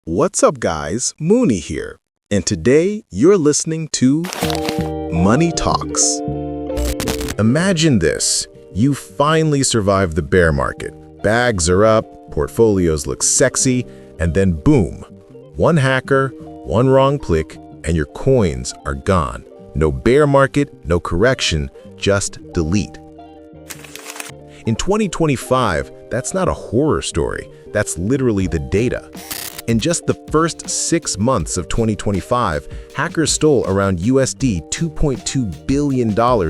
What's up, guys? Mooney here, and today you're listening to Money Talks. Imagine this. You finally survived the bear market. Bags are up, portfolios look sexy, and then boom. One hacker, one wrong click, and your coins are gone. No bear market, no correction, just delete. In 2025, that's not a horror story. That's literally the data. In just the first 6 months of 2025, hackers stole around USD $2.2 billion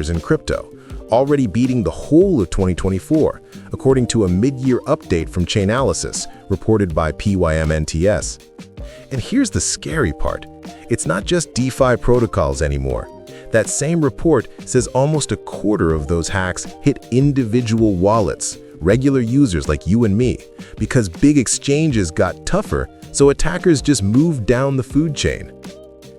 in crypto, already beating the whole of 2024, according to a mid-year update from Chainalysis, reported by PYMNTS. And here's the scary part. It's not just DeFi protocols anymore. That same report says almost a quarter of those hacks hit individual wallets, regular users like you and me, because big exchanges got tougher, so attackers just moved down the food chain.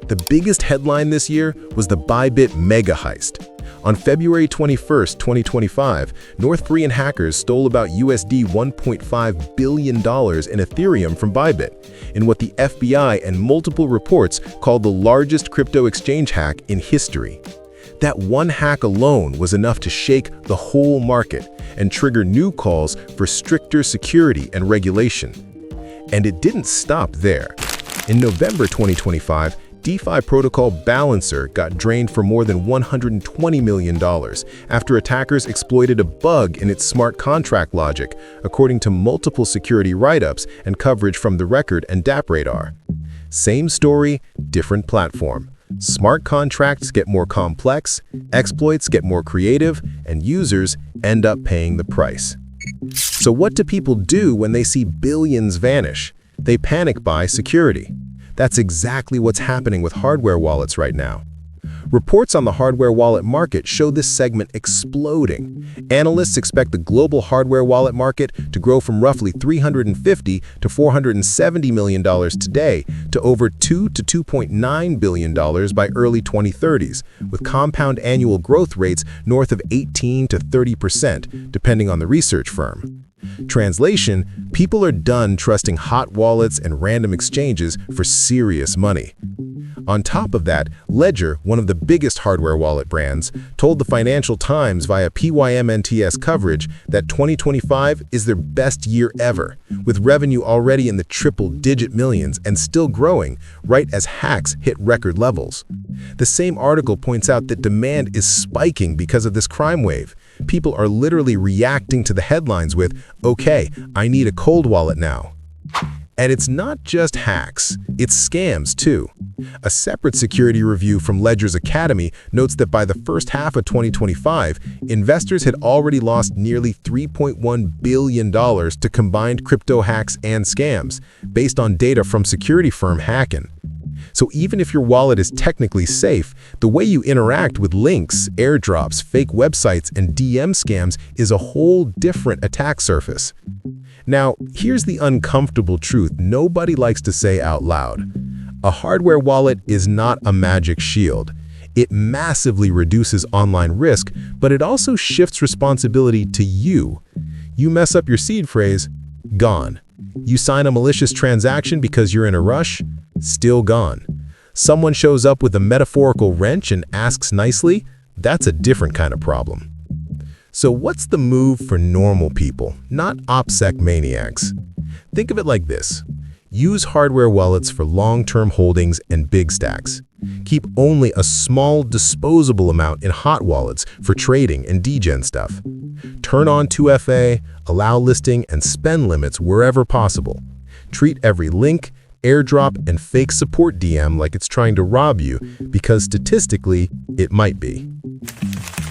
The biggest headline this year was the Bybit mega-heist. On February 21, 2025, North Korean hackers stole about USD $1.5 billion in Ethereum from Bybit, in what the FBI and multiple reports called the largest crypto exchange hack in history. That one hack alone was enough to shake the whole market and trigger new calls for stricter security and regulation. And it didn't stop there. In November 2025, DeFi protocol Balancer got drained for more than $120 million after attackers exploited a bug in its smart contract logic, according to multiple security write-ups and coverage from The Record and DappRadar. Same story, different platform. Smart contracts get more complex, exploits get more creative, and users end up paying the price. So what do people do when they see billions vanish? They panic buy security. That's exactly what's happening with hardware wallets right now. Reports on the hardware wallet market show this segment exploding. Analysts expect the global hardware wallet market to grow from roughly $350 to $470 million today to over $2 to $2.9 billion by early 2030s, with compound annual growth rates north of 18 to 30%, depending on the research firm. Translation: people are done trusting hot wallets and random exchanges for serious money. On top of that, Ledger, one of the biggest hardware wallet brands, told the Financial Times via PYMNTS coverage that 2025 is their best year ever, with revenue already in the triple-digit millions and still growing, right as hacks hit record levels. The same article points out that demand is spiking because of this crime wave. People are literally reacting to the headlines with, "Okay, I need a cold wallet now." And it's not just hacks, it's scams too. A separate security review from Ledger's Academy notes that by the first half of 2025, investors had already lost nearly $3.1 billion to combined crypto hacks and scams, based on data from security firm Hacken. So even if your wallet is technically safe, the way you interact with links, airdrops, fake websites, and DM scams is a whole different attack surface. Now, here's the uncomfortable truth nobody likes to say out loud. A hardware wallet is not a magic shield. It massively reduces online risk, but it also shifts responsibility to you. You mess up your seed phrase, gone. You sign a malicious transaction because you're in a rush, still gone. Someone shows up with a metaphorical wrench and asks nicely, that's a different kind of problem. So what's the move for normal people, not OPSEC maniacs? Think of it like this. Use hardware wallets for long-term holdings and big stacks. Keep only a small disposable amount in hot wallets for trading and degen stuff. Turn on 2FA, allow listing and spend limits wherever possible. Treat every link, airdrop, and fake support DM like it's trying to rob you, because statistically, it might be.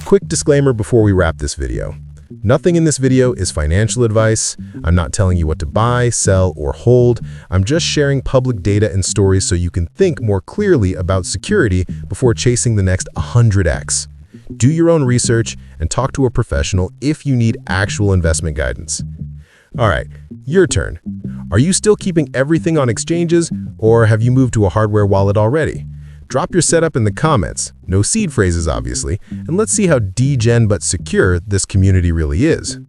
Quick disclaimer before we wrap this video. Nothing in this video is financial advice. I'm not telling you what to buy, sell, or hold. I'm just sharing public data and stories so you can think more clearly about security before chasing the next 100x. Do your own research and talk to a professional if you need actual investment guidance. All right, your turn. Are you still keeping everything on exchanges, or have you moved to a hardware wallet already? Drop your setup in the comments, no seed phrases obviously, and let's see how degen but secure this community really is.